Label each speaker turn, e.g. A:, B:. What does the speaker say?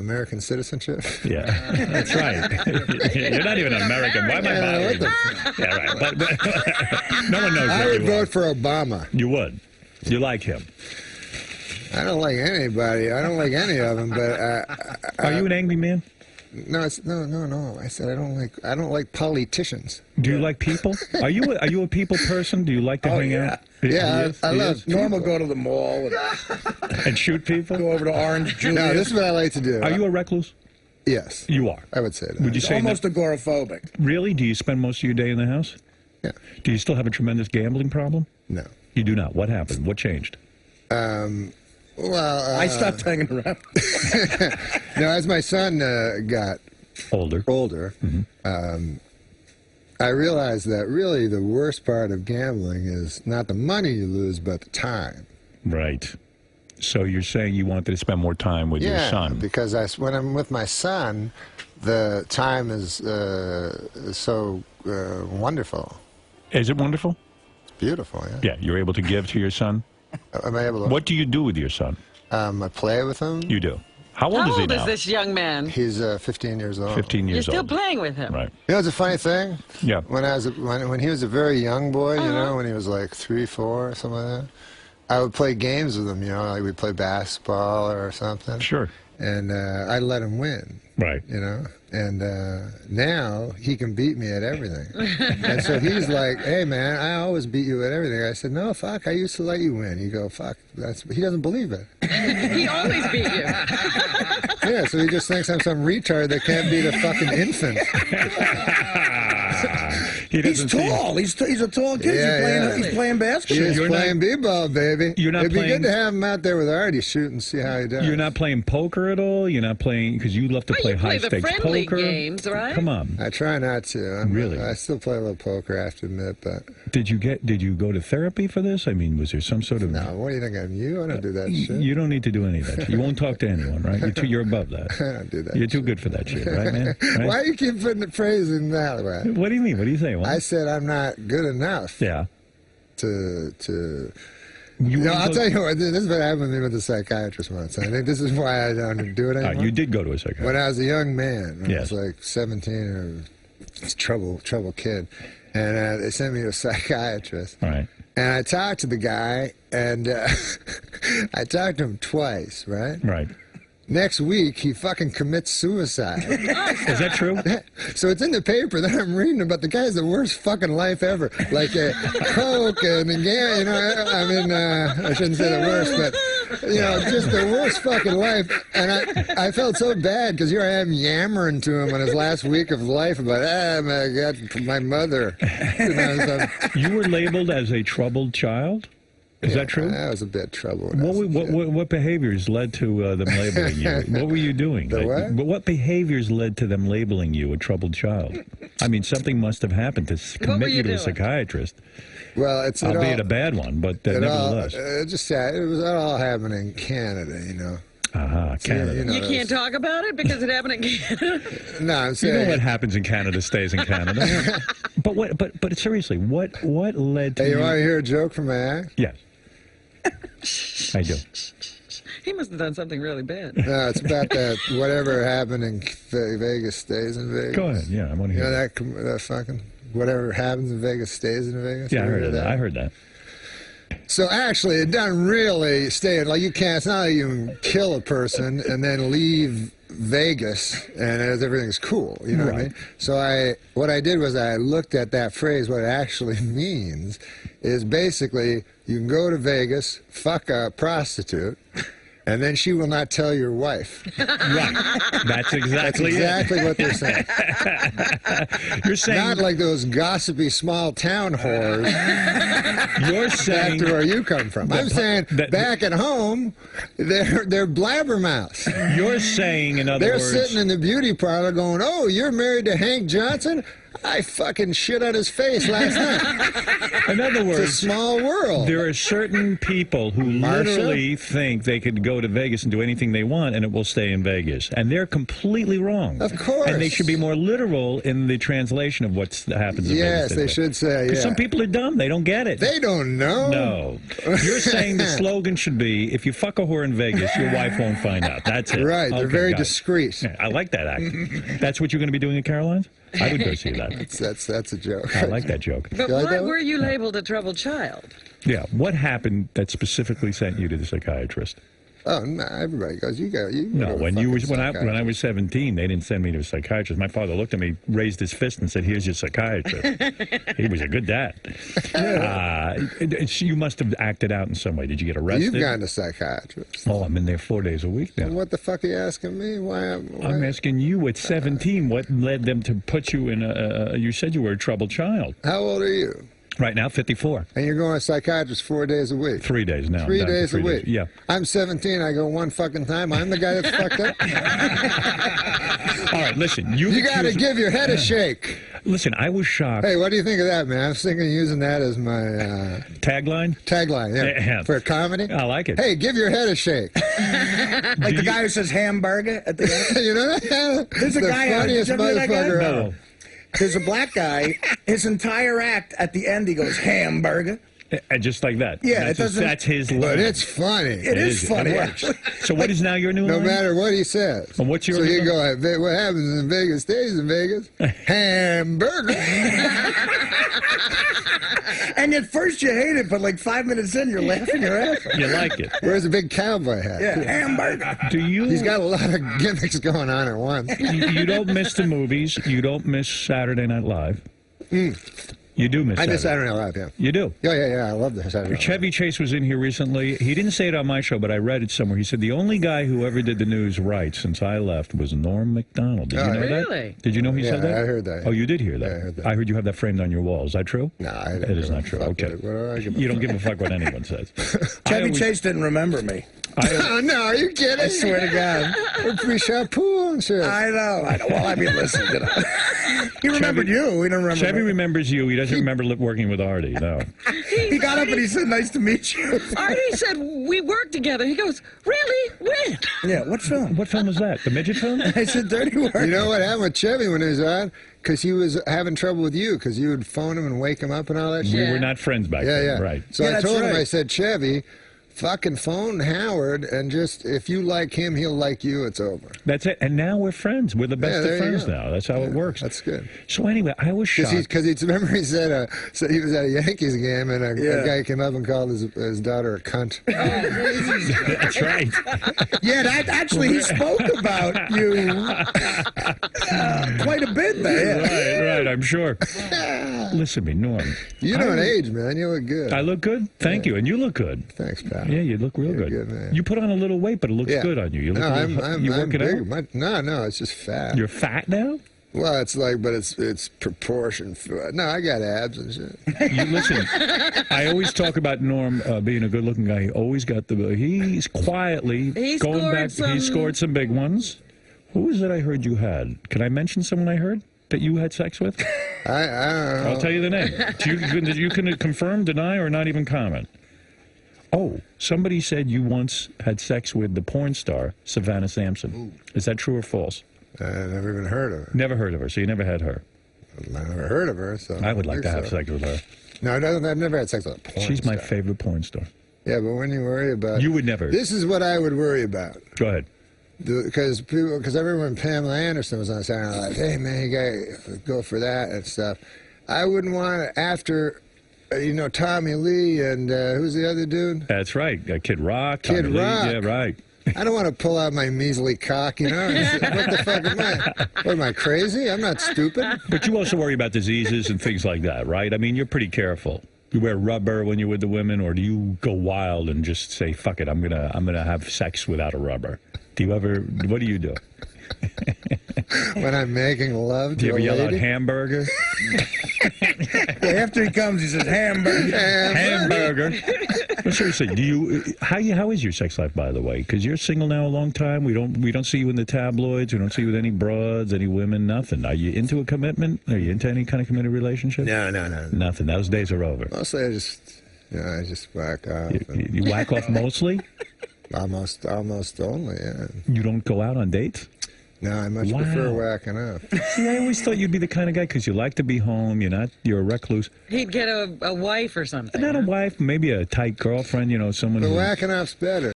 A: American citizenship.
B: Yeah, that's right. You're not even American. Why am I bothering you? Yeah, right. But no one knows
A: I
B: what
A: would
B: you
A: vote
B: are.
A: for Obama.
B: You would. You like him.
A: I don't like anybody. I don't like any of them. But
B: Are you an angry man?
A: no, no. I said I don't like politicians.
B: Do you like people? Are you a people person? Do you like to hang out?
A: Yeah, I love people.
C: Norm will go to the mall
B: and shoot people.
C: Go over to Orange Julius.
A: No, this is what I like to do.
B: Are you a recluse?
A: Yes.
B: You are.
A: I would say that.
B: Would you say
C: almost agoraphobic?
B: Really? Do you spend most of your day in the house?
A: Yeah.
B: Do you still have a tremendous gambling problem?
A: No.
B: You do not. What happened? What changed?
A: Well,
C: I stopped hanging around.
A: No, as my son got
B: older,
A: I realized that really the worst part of gambling is not the money you lose, but the time.
B: Right. So you're saying you wanted to spend more time with your son?
A: Yeah, because when I'm with my son, the time is so wonderful.
B: Is it wonderful?
A: It's beautiful, yeah.
B: Yeah, you're able to give to your son?
A: Am I able to?
B: What do you do with your son?
A: I play with him.
B: You do. How old is he now?
D: How old is this young man?
A: He's 15 years old.
B: 15 years
D: You're still
B: old.
D: playing with him.
B: Right.
A: You know, it's a funny thing.
B: Yeah.
A: When he was a very young boy, you know, when he was like 3, 4, something like that, I would play games with him. You know, like we'd play basketball or something.
B: Sure.
A: And I'd let him win.
B: Right.
A: You know, and now he can beat me at everything. And so he's like, "Hey, man, I always beat you at everything." I said, "No, fuck, I used to let you win." You go, "Fuck, he doesn't believe it."
D: He always beat you.
A: Yeah, so he just thinks I'm some retard that can't beat a fucking infant.
C: He's tall. He's a tall kid.
A: Yeah,
C: He's playing basketball.
A: He's playing b-ball, baby.
B: You're not
A: It'd be
B: playing,
A: good to have him out there with Artie, shoot and see how he does.
B: You're not playing poker at all? You're not playing, because you love to play high-stakes poker?
D: You play the friendly games, right?
B: Come on.
A: I try not to.
B: Really?
A: I still play a little poker, I have to admit, but...
B: Did you go to therapy for this? I mean, was there some sort of...
A: No, what do you think I'm you? I don't do that shit.
B: You don't need to do any of that. You won't talk to anyone, right? You're above that.
A: I don't do that.
B: You're too good for that shit, right, man? Right?
A: Why do you keep putting the phrase in that way?
B: What do you mean? What do you say? What?
A: I said I'm not good enough.
B: Yeah.
A: I'll tell you what, this is what happened with me with the psychiatrist once. I think this is why I don't do it anymore.
B: You did go to a psychiatrist.
A: When I was a young man, when I
B: Yes.
A: was like 17 or trouble kid, and they sent me to a psychiatrist.
B: Right.
A: And I talked to the guy, and I talked to him twice, right?
B: Right.
A: Next week, he fucking commits suicide.
B: Is that true?
A: So it's in the paper that I'm reading about the guy's the worst fucking life ever. Like coke and again, you know. I mean, I shouldn't say the worst, but you know, just the worst fucking life. And I felt so bad because here I am yammering to him on his last week of life about, my God, my mother. You know,
B: You were labeled as a troubled child? Is that true?
A: I was a bit troubled.
B: What behaviors led to them labeling you? What were you doing? What behaviors led to them labeling you a troubled child? I mean, something must have happened to commit you to a psychiatrist.
A: Well, albeit
B: a bad one, but nevertheless.
A: It was all happening in Canada, you know.
B: Canada.
D: You can't talk about it because it happened in Canada?
A: No, I'm saying...
B: You know what happens in Canada stays in Canada. But seriously, what led to
A: you want to hear a joke from my act?
B: Yes. I do.
D: He must have done something really bad.
A: No, it's about that whatever happened in Vegas stays in Vegas.
B: Go ahead, yeah, I want to hear
A: that fucking whatever happens in Vegas stays in Vegas?
B: Yeah, I heard that. I heard that.
A: So actually, it doesn't really stay. Like you can't. It's not like you can kill a person and then leave Vegas and everything's cool. You know what I mean? So what I did was I looked at that phrase. What it actually means is basically you can go to Vegas, fuck a prostitute, and then she will not tell your wife.
B: Right. That's exactly
A: what they're saying.
B: You're saying
A: not like those gossipy small town whores.
B: You're saying
A: back to where you come from. I'm saying back at home, they're blabbermouths.
B: You're saying, in other words,
A: they're sitting in the beauty parlor going, "Oh, you're married to Hank Johnson? I fucking shit on his face last night."
B: In other
A: It's a
B: words,
A: small world.
B: there are certain people who literally think they could go to Vegas and do anything they want and it will stay in Vegas. And they're completely wrong.
A: Of course.
B: And they should be more literal in the translation of what happens in Vegas.
A: Yes, they should say, yeah.
B: Some people are dumb. They don't get it.
A: They don't know.
B: No. You're saying the slogan should be, if you fuck a whore in Vegas, your wife won't find out. That's it.
A: Right. They're very discreet.
B: Yeah, I like that act. That's what you're going to be doing at Caroline's? I would go see that.
A: That's a joke.
B: I like that joke.
D: But why were you labeled a troubled child?
B: Yeah. What happened that specifically sent you to the psychiatrist?
A: Oh, no, everybody goes, you go.
B: No, when I was 17, they didn't send me to a psychiatrist. My father looked at me, raised his fist, and said, "Here's your psychiatrist." He was a good dad. You must have acted out in some way. Did you get arrested?
A: You've gone to psychiatrist.
B: Oh, I'm in there 4 days a week now.
A: Well, what the fuck are you asking me? Why?
B: I'm asking you at 17, what led them to put you in you said you were a troubled child.
A: How old are you?
B: Right now, 54.
A: And you're going to a psychiatrist 4 days a week?
B: 3 days now.
A: 3 days a week?
B: Yeah.
A: I'm 17. I go one fucking time. I'm the guy that's fucked up?
B: All right, listen.
A: You got to give your head a shake.
B: Listen, I was shocked.
A: Hey, what do you think of that, man? I was thinking of using that as my...
B: Tagline?
A: Tagline, yeah. For a comedy?
B: I like it.
A: Hey, give your head a shake.
C: Like the guy who says hamburger at the end?
A: You know that?
C: There's a guy out there.
A: Funniest motherfucker ever.
B: No.
C: There's a black guy. His entire act at the end, he goes hamburger.
B: And just like that.
C: Yeah,
B: that's his line.
A: But it's funny.
C: It is funny, actually.
B: So what is now your new line?
A: No matter what he says.
B: And what's your
A: so
B: new
A: you
B: line?
A: go, what happens in Vegas stays in Vegas. Hamburger.
C: And at first you hate it, but like 5 minutes in, you're laughing your ass off.
B: You like it.
A: Where's a big cowboy hat?
C: Yeah, hamburger.
A: He's got a lot of gimmicks going on at once.
B: You don't miss the movies. You don't miss Saturday Night Live. You do miss
A: I miss Saturday Night Live, yeah.
B: You do?
A: Yeah. I love the Saturday Night Live.
B: Chevy Chase was in here recently. He didn't say it on my show, but I read it somewhere. He said the only guy who ever did the news right since I left was Norm MacDonald. Did you know that?
D: Really?
B: Did you know he said that?
A: I heard that.
B: Oh, you did hear that?
A: Yeah, I heard that.
B: I heard you have that framed on your wall. Is that true?
A: No,
B: it is not true. Okay. You don't give a fuck what anyone says.
C: Chevy Chase didn't remember me.
A: Oh, no, are you kidding?
C: I swear to God.
A: We shot pool and shit.
C: I know. Well, I mean, listen, you know. He remembered you. He didn't remember
B: Chevy
C: me.
B: remembers you. He doesn't remember working with Artie, no.
C: He got up and he said, "Nice to meet you."
D: Artie said, we worked together. He goes, really? When?
C: Yeah, what film?
B: What film was that? The midget film?
C: I said, "Dirty Work."
A: You know what happened with Chevy when he was on? Because he was having trouble with you, because you would phone him and wake him up and all that shit.
B: We were not friends back then.
A: Yeah.
B: Right.
A: So I
C: that's
A: told him,
C: right.
A: I said, Chevy, fucking phone Howard, and just, if you like him, he'll like you, it's over.
B: That's it. And now we're friends. We're the best
A: there
B: of
A: you
B: friends
A: go.
B: now. That's how it works.
A: That's good.
B: So anyway, I was shocked.
A: Because remember he said he was at a Yankees game, and a guy came up and called his daughter a cunt.
B: That's right.
C: Yeah, actually, he spoke about you quite a bit there.
B: Right, I'm sure. Listen to me, Norm.
A: You don't age, man. You look good.
B: I look good? Thank you. And you look good.
A: Thanks, pal.
B: Yeah, you look real good.
A: man.
B: You put on a little weight, but it looks good on you. You look you work it
A: bigger.
B: out?
A: No, it's just fat.
B: You're fat now?
A: Well, it's like, but it's proportion. No, I got abs and shit.
B: You listen, I always talk about Norm being a good-looking guy. He always got he's quietly going back. He scored some big ones. Who is it I heard you had? Can I mention someone I heard that you had sex with?
A: I don't know.
B: I'll tell you the name. You can confirm, deny, or not even comment. Oh, somebody said you once had sex with the porn star, Savannah Sampson. Ooh. Is that true or false?
A: I never even heard of her.
B: Never heard of her, so you never had her.
A: I never heard of her, so...
B: I would like to have sex with her.
A: No, I've never had sex with a porn
B: She's my
A: star.
B: favorite porn star.
A: Yeah, but when you worry about...
B: You would never.
A: This is what I would worry about.
B: Go ahead.
A: Because I remember when Pamela Anderson was on Saturday Night Live, hey, man, you got to go for that and stuff. I wouldn't want to, after... Tommy Lee and who's the other dude?
B: That's right. Kid Rock.
A: Kid
B: Tommy
A: Rock.
B: Lee. Yeah, right.
A: I don't want to pull out my measly cock, What the fuck am I? What, am I crazy? I'm not stupid.
B: But you also worry about diseases and things like that, right? I mean, you're pretty careful. You wear rubber when you're with the women, or do you go wild and just say, fuck it, I'm gonna have sex without a rubber? Do you ever, what do you do?
A: When I'm making love
B: Do
A: to
B: you
A: a
B: ever yell out
A: lady.
B: hamburger?
C: After he comes, he says hamburger.
B: Hamburger. Well, seriously, how is your sex life, by the way? Because you're single now a long time. We don't see you in the tabloids. We don't see you with any broads, any women, nothing. Are you into a commitment? Are you into any kind of committed relationship?
A: No.
B: Nothing. Those days are over.
A: Mostly I just whack off.
B: You whack off mostly?
A: Almost only, yeah.
B: You don't go out on dates?
A: No, I much prefer whacking up.
B: See, I always thought you'd be the kind of guy because you like to be home. You're a recluse.
D: He'd get a wife or something.
B: Not a wife, maybe a tight girlfriend. Someone.
A: The
B: who...
A: whacking up's better.